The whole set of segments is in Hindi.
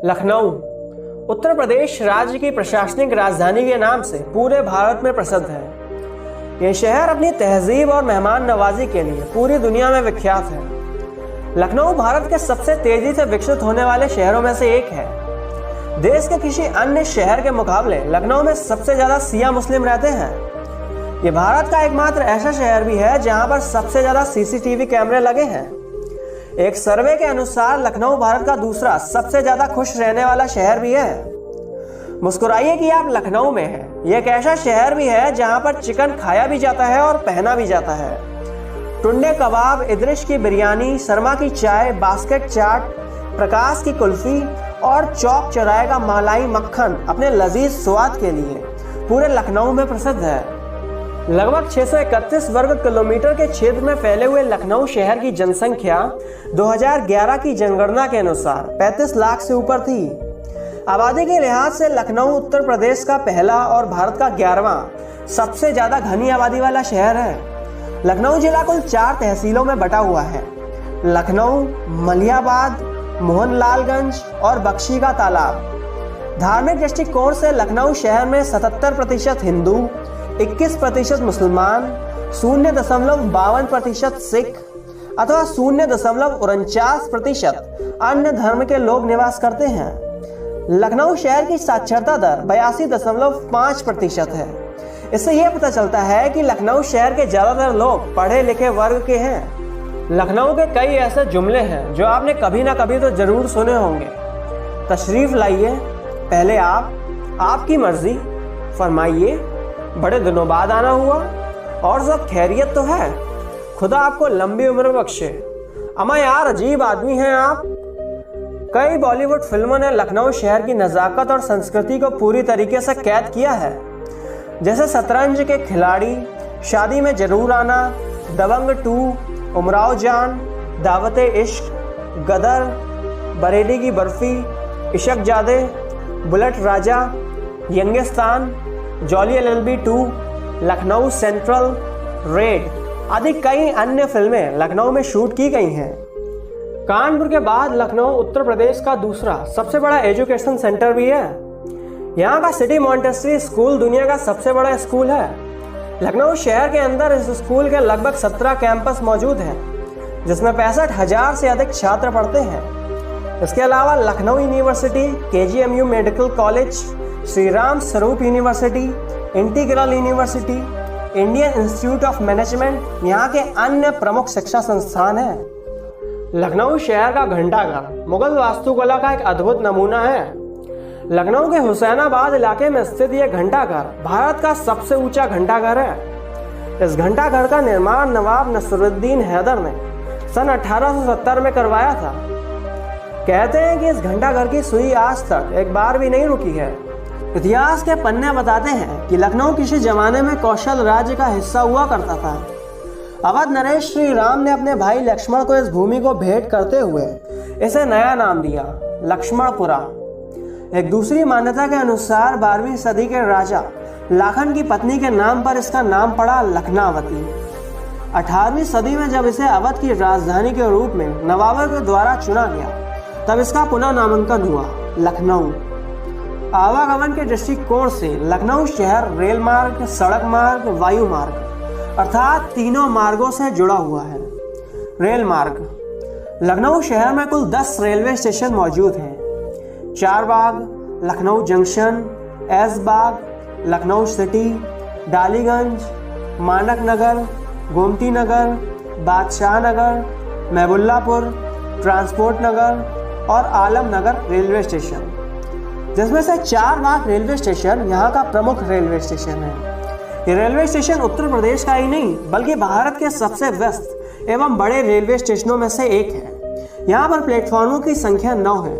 लखनऊ उत्तर प्रदेश राज्य की प्रशासनिक राजधानी के नाम से पूरे भारत में प्रसिद्ध है। यह शहर अपनी तहजीब और मेहमान नवाजी के लिए पूरी दुनिया में विख्यात है। लखनऊ भारत के सबसे तेजी से विकसित होने वाले शहरों में से एक है। देश के किसी अन्य शहर के मुकाबले लखनऊ में सबसे ज्यादा शिया मुस्लिम रहते हैं। ये भारत का एकमात्र ऐसा शहर भी है जहां पर सबसे ज्यादा सीसीटीवी कैमरे लगे हैं। एक सर्वे के अनुसार लखनऊ भारत का दूसरा सबसे ज्यादा खुश रहने वाला शहर भी है। मुस्कुराइए कि आप लखनऊ में हैं। यह एक ऐसा शहर भी है जहां पर चिकन खाया भी जाता है और पहना भी जाता है। टुंडे कबाब, इदरिश की बिरयानी, शर्मा की चाय, बास्केट चाट, प्रकाश की कुल्फी और चौक चौराहे का मलाई मक्खन अपने लजीज स्वाद के लिए पूरे लखनऊ में प्रसिद्ध है। लगभग 631 वर्ग किलोमीटर के क्षेत्र में फैले हुए लखनऊ शहर की जनसंख्या 2011 की जनगणना के अनुसार 35 लाख से ऊपर थी। आबादी के लिहाज से लखनऊ उत्तर प्रदेश का पहला और भारत का 11वां सबसे ज्यादा घनी आबादी वाला शहर है। लखनऊ जिला कुल 4 तहसीलों में बटा हुआ है। लखनऊ, मलिहाबाद, मोहनलालगंज और बख्शी का तालाब। धार्मिक दृष्टिकोण से लखनऊ शहर में 77% हिंदू, 21% मुसलमान, 0.52% सिख अथवा 0.49% अन्य धर्म के लोग निवास करते हैं। लखनऊ शहर की साक्षरता दर 82.5% है। इससे यह पता चलता है कि लखनऊ शहर के ज्यादातर लोग पढ़े लिखे वर्ग के हैं। लखनऊ के कई ऐसे जुमले हैं जो आपने कभी ना कभी तो जरूर सुने होंगे। तशरीफ लाइए, पहले आप, आपकी मर्जी, फरमाइए, बड़े दिनों बाद आना हुआ, और सब खैरियत तो है, खुदा आपको लंबी उम्र बख्शे। अमा यार अजीब आदमी हैं आप। कई बॉलीवुड फिल्मों ने लखनऊ शहर की नज़ाकत और संस्कृति को पूरी तरीके से कैद किया है, जैसे शतरंज के खिलाड़ी, शादी में जरूर आना, दबंग 2, उमराव जान, दावते इश्क, गदर, बरेली की Barfi, Ishaq Zaade, Bullet Raja, Youngistaan, Jolly LLB 2, Lucknow Central, Raid आदि कई अन्य फिल्में लखनऊ में शूट की गई हैं। कानपुर के बाद लखनऊ उत्तर प्रदेश का दूसरा सबसे बड़ा एजुकेशन सेंटर भी है। यहाँ का सिटी मॉन्टेसरी स्कूल दुनिया का सबसे बड़ा स्कूल है। लखनऊ शहर के अंदर इस स्कूल के लगभग 17 कैंपस मौजूद हैं, जिसमें 65,000 से अधिक छात्र पढ़ते हैं। इसके अलावा Lucknow University, KGMU medical college, Shri Ram Swaroop University, Integral University, Indian Institute of Management यहाँ के अन्य प्रमुख शिक्षा संस्थान हैं। लखनऊ शहर का घंटाघर मुगल वास्तुकला का एक अद्भुत नमूना है। लखनऊ के हुसैनाबाद इलाके में स्थित यह घंटाघर भारत का सबसे ऊंचा घंटाघर है। इस घंटाघर का निर्माण नवाब नसरुद्दीन हैदर ने सन 1870 में करवाया था। कहते हैं कि इस घंटाघर की सुई आज तक एक बार भी नहीं रुकी है। इतिहास के पन्ने बताते हैं कि लखनऊ किसी जमाने में कौशल राज्य का हिस्सा हुआ करता था। अवध नरेश श्री राम ने अपने भाई लक्ष्मण को इस भूमि को भेंट करते हुए इसे नया नाम दिया, लक्ष्मणपुरा। एक दूसरी मान्यता के अनुसार 12वीं सदी के राजा लाखन की पत्नी के नाम पर इसका नाम पड़ा लखनावती। 18वीं सदी में जब इसे अवध की राजधानी के रूप में नवाबों के द्वारा चुना गया, तब इसका पुनः नामांकन हुआ लखनऊ। आवागमन के दृष्टिकोण से लखनऊ शहर रेल मार्ग, सड़क मार्ग, वायु मार्ग अर्थात तीनों मार्गों से जुड़ा हुआ है। रेल मार्ग। लखनऊ शहर में कुल 10 रेलवे स्टेशन मौजूद हैं। चारबाग, लखनऊ जंक्शन, ऐशबाग, लखनऊ सिटी, डालीगंज, मानक नगर, गोमती नगर, बादशाह नगर, महबुल्लापुर, ट्रांसपोर्ट नगर और आलम नगर रेलवे स्टेशन, जिसमें से चारबाग रेलवे स्टेशन यहाँ का प्रमुख रेलवे स्टेशन है। ये रेलवे स्टेशन उत्तर प्रदेश का ही नहीं बल्कि भारत के सबसे व्यस्त एवं बड़े रेलवे स्टेशनों में से एक है। यहाँ पर प्लेटफॉर्मों की संख्या 9 है।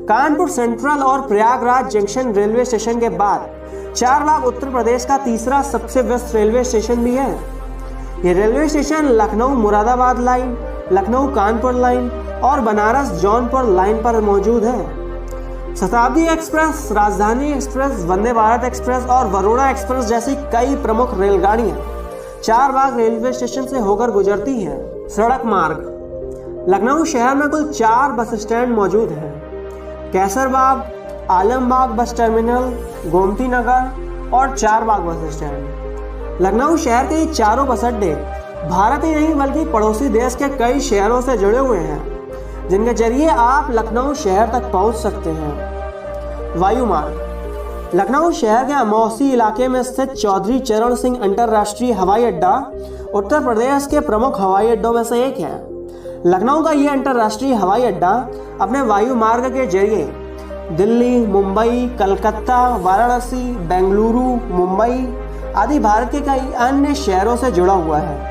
कानपुर सेंट्रल और प्रयागराज जंक्शन रेलवे स्टेशन के बाद चारबाग उत्तर प्रदेश का तीसरा सबसे व्यस्त रेलवे स्टेशन भी है। ये railway station Lucknow Moradabad line, Lucknow Kanpur line और बनारस जौनपुर लाइन पर मौजूद है। शताब्दी एक्सप्रेस, राजधानी एक्सप्रेस, वंदे भारत एक्सप्रेस और वरुणा एक्सप्रेस जैसी कई प्रमुख रेलगाड़ियां चारबाग रेलवे स्टेशन से होकर गुजरती हैं। सड़क मार्ग। लखनऊ शहर में कुल 4 बस स्टैंड मौजूद हैं। कैसरबाग, आलमबाग बस टर्मिनल, गोमती नगर और चारबाग बस स्टैंड। लखनऊ शहर के ये चारों बस अड्डे भारत ही नहीं बल्कि पड़ोसी देश के कई शहरों से जुड़े हुए हैं, जिनके जरिए आप लखनऊ शहर तक पहुंच सकते हैं। वायुमार्ग। लखनऊ शहर के अमौसी इलाके में स्थित चौधरी चरण सिंह अंतर्राष्ट्रीय हवाई अड्डा उत्तर प्रदेश के प्रमुख हवाई अड्डों में से एक है। लखनऊ का यह अंतर्राष्ट्रीय हवाई अड्डा अपने वायु मार्ग के जरिए दिल्ली, मुंबई, कलकत्ता, वाराणसी, बेंगलुरु, मुंबई आदि भारत के कई अन्य शहरों से जुड़ा हुआ है।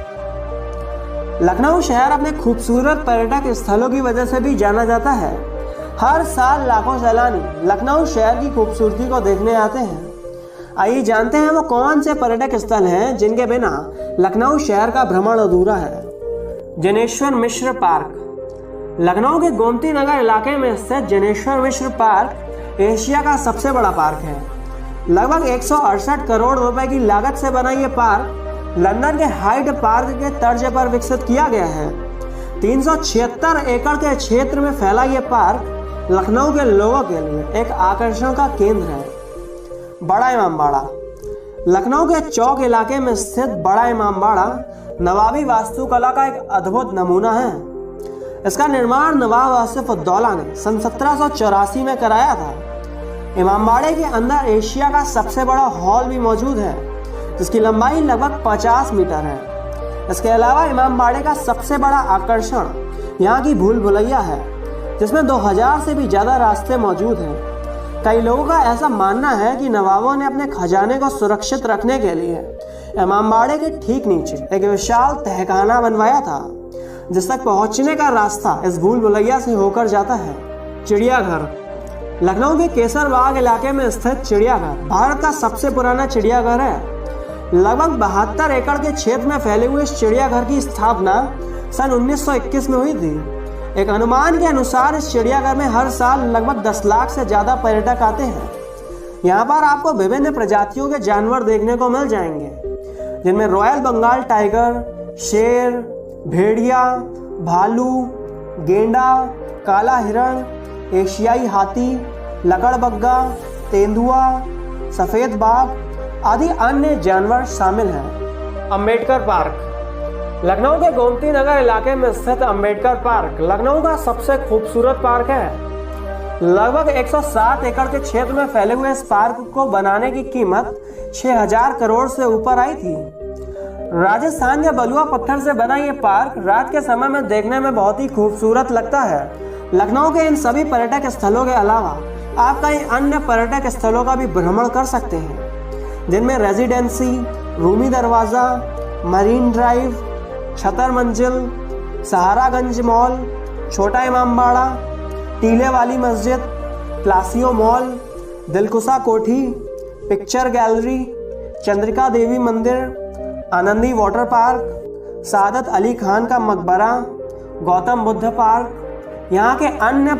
लखनऊ शहर अपने खूबसूरत पर्यटक स्थलों की वजह से भी जाना जाता है। हर साल लाखों सैलानी लखनऊ शहर की खूबसूरती को देखने आते हैं। आइए जानते हैं वो कौन से पर्यटक स्थल हैं जिनके बिना लखनऊ शहर का भ्रमण अधूरा है। जनेश्वर मिश्र पार्क। लखनऊ के गोमती नगर इलाके में स्थित जनेश्वर मिश्र पार्क एशिया का सबसे बड़ा पार्क है। लगभग 168 करोड़ रुपए की लागत से बना ये पार्क लंदन के हाइड पार्क के तर्ज पर विकसित किया गया है। 376 एकड़ के क्षेत्र में फैला ये पार्क लखनऊ के लोगों के लिए एक आकर्षण का केंद्र है। बड़ा इमामबाड़ा। लखनऊ के चौक इलाके में स्थित बड़ा इमामबाड़ा नवाबी वास्तुकला का एक अद्भुत नमूना है। इसका निर्माण नवाब आसिफ उद्दौला ने सन 1784 में कराया था। इमामबाड़े के अंदर एशिया का सबसे बड़ा हॉल भी मौजूद है, जिसकी लंबाई लगभग 50 मीटर है। इसके अलावा इमामबाड़े का सबसे बड़ा आकर्षण यहाँ की भूल भुलैया है, जिसमें 2000 से भी ज़्यादा रास्ते मौजूद हैं। कई लोगों का ऐसा मानना है कि नवाबों ने अपने खजाने को सुरक्षित रखने के लिए इमामबाड़े के ठीक नीचे एक विशाल तहखाना बनवाया था, जिस तक पहुँचने का रास्ता इस भूल भुलैया से होकर जाता है। चिड़ियाघर। लखनऊ के केसरबाग इलाके में स्थित चिड़ियाघर भारत का सबसे पुराना चिड़ियाघर है। लगभग 72 एकड़ के क्षेत्र में फैले हुए इस चिड़ियाघर की स्थापना सन 1921 में हुई थी। एक अनुमान के अनुसार इस चिड़ियाघर में हर साल लगभग 10 लाख से ज़्यादा पर्यटक आते हैं। यहाँ पर आपको विभिन्न प्रजातियों के जानवर देखने को मिल जाएंगे, जिनमें रॉयल बंगाल टाइगर, शेर, भेड़िया, भालू, गेंडा, काला हिरण, एशियाई हाथी, लकड़बग्गा, तेंदुआ, सफ़ेद बाघ आदि अन्य जानवर शामिल हैं। अम्बेडकर पार्क। लखनऊ के गोमती नगर इलाके में स्थित अम्बेडकर पार्क लखनऊ का सबसे खूबसूरत पार्क है। लगभग 160 एकड़ के क्षेत्र में फैले हुए इस पार्क को बनाने की कीमत 6000 करोड़ से ऊपर आई थी। राजस्थान के बलुआ पत्थर से बना ये पार्क रात के समय में देखने में बहुत ही खूबसूरत लगता है। लखनऊ के इन सभी पर्यटक स्थलों के अलावा आप कई अन्य पर्यटक स्थलों का भी भ्रमण कर सकते हैं, जिनमें रेजिडेंसी, रूमी दरवाज़ा, मरीन ड्राइव, छतर मंजिल, सहारागंज मॉल, छोटा इमामबाड़ा, टीले वाली मस्जिद, प्लासियो मॉल, दिलकुशा कोठी, पिक्चर गैलरी, चंद्रिका देवी मंदिर, आनंदी वाटर पार्क, सादत अली खान का मकबरा, गौतम बुद्ध पार्क, यहाँ के अन्य